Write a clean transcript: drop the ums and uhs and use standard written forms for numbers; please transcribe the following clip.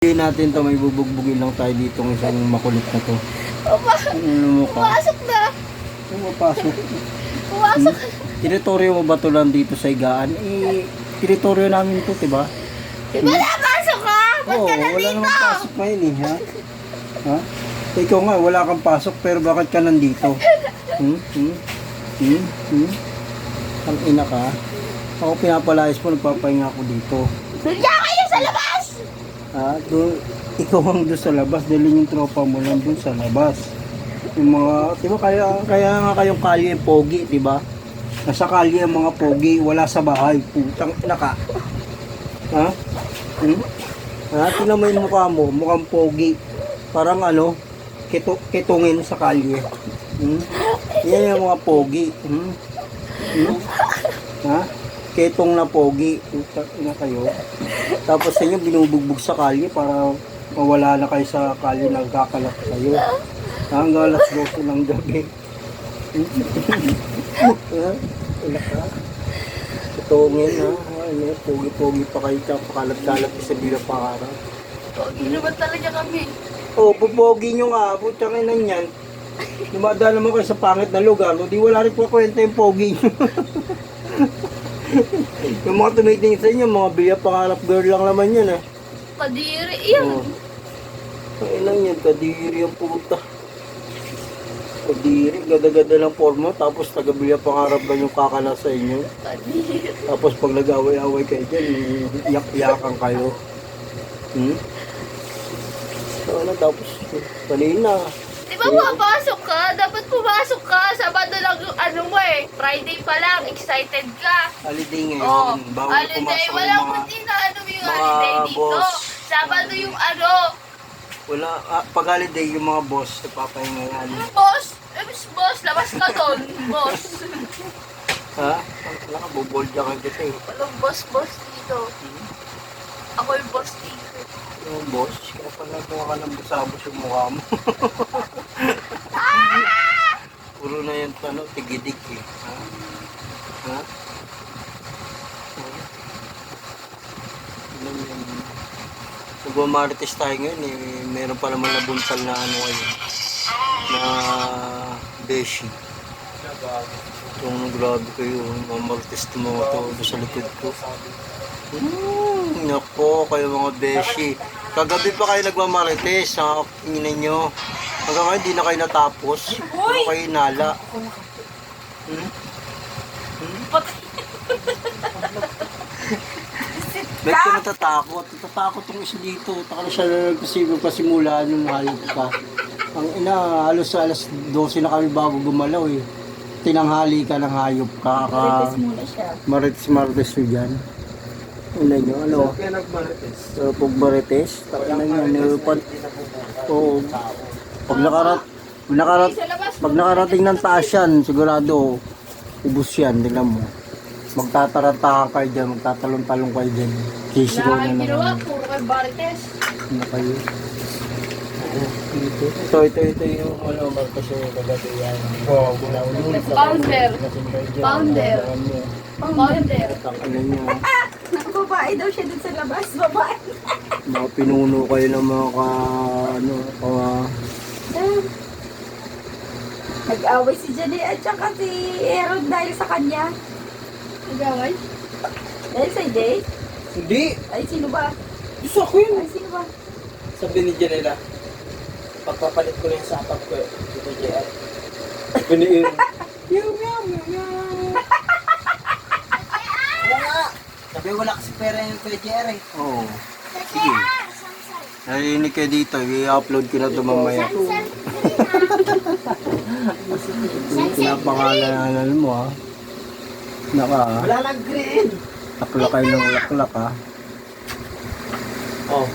Hindi natin to, may bubugbugin lang tayo dito ng isang makulit na to. Pumasok na. Pumapasok. Pumasok. Teritoryo mo ba to lang dito sa Higaan? Teritoryo namin to, diba? Diba napasok ka? Ba't Oo, ka wala nandito? namang pasok ngayon eh, ha? Ha? Ikaw nga, wala kang pasok, pero bakit ka nandito? Ang ina ka. Ako pinapalayas mo, nagpapahinga ako dito. Doon ka kayo sa labas! Ikaw ang doon sa labas, dahil yung tropa mo lang doon sa labas. Yung mga, di ba, kaya nga kayong kalye pogi, di ba? Nasa kalye ang mga pogi, wala sa bahay. Putang ina ka. Ha? Tingnan mo yung mukha mo, mukhang pogi. Parang ano, kitungin sa kalye. Yan yung mga pogi. Ha? Ketong na pogi. Putang ina kayo. Tapos sa inyo binubugbog sa kalye para mawala na kayo sa kalye, nagkakalat kayo. Hanggang alas 12 ng gabi. Wala ka. Kitungin ha. Pogi-pogi pa kayo, pakalat-kalat sa bila pangarap. Pogi naman talaga kami. Pupogi nyo nga, putang ina niyan. Dumadaan naman kayo sa pangit na lugar, di wala rin po kwenta yung pogi nyo. Yung mga tumitingin sa inyo, mga bila pangarap girl lang naman yun eh. Kadiri yan. Ay lang yan, kadiri ang puta. Kadiri, gada-gada ng forma, tapos taga-bila pangarap ba yung kakala sa inyo? Kadiri. Tapos pag nag-away-away kayo dyan, iyak-iyakan kayo. Tapos, kanina. Di ba pumapasok ka? Dapat pumasok ka. Sabado lang yung ano mo eh. Friday pa lang. Excited ka. Holiday Oh, ngayon, bawal holiday. pumasok Walang yung mga... hindi na ano yung mga holiday dito. boss. Sabado yung ano. Wala, pag holiday yung mga boss, napapahinga yan. Boss! Boss, labas ka doon. Boss. Ha? Wala ka, bubolda ka kita eh. Walang boss dito. Ako yung boss dito. Yung boss, kaya pala mukha ka ng busabos yung mukha mo. Puro na yan, ano, tigidik eh. Ha? Nagmamarites tayo ngayon eh. Meron pa naman nabunsal na ano ngayon. Na beshi. Itong grabe kayo. Mamarites to mga to sa likod ko. Nako, kayo mga beshi. Kagabi pa kayo nagmamarites. Tingnan nyo. Hanggang ngayon di na kayo natapos. Pero kayo inala. Ba't ka natatakot? Natatakot yung isa dito. Taka na siya nagpasimula nung hayop ka. Ang ina, halos alas 12 na kami bago gumalaw eh. Tinanghali ka ng hayop ka. Marites muna siya. Marites yun dyan. Una nyo, ano? Kaya nag-marites. Pag marites, takina nyo. Oo. Pag nakarating ng taas yan, sigurado, ubus yan, tingnan mo. Magtataratahan kayo dyan, magtatalon-talon kayo dyan. Kisigaw na Ginawa, naman. puro kay Marites. Ano kayo? Ito yung ano, markas yung kagabi yan. Oo, Pounder. Pounder. Pounder. Ano nyo, Babae daw siya dun sa labas. Babae. mga pinuno kayo ng mga Nag-away si Jenny at saka si Aaron dahil sa kanya. Nagaway? Dahil sa Jay? Hindi. Ay, sino ba? Gusto ko yun. Ay, sino ba? Sabi ni Janela, pagpapalit ko na yung sapat ko eh. Dito JR. Piniin. Meow, meow, meow, meow. Wala. Sabi wala kasi pera yung kay JR eh. Oo. Sige. Narinig kayo dito, i-upload ko na ito mamaya. Napakalanan mo ha. Wala lang green. Laklak kayo ng laklak ha. Oh.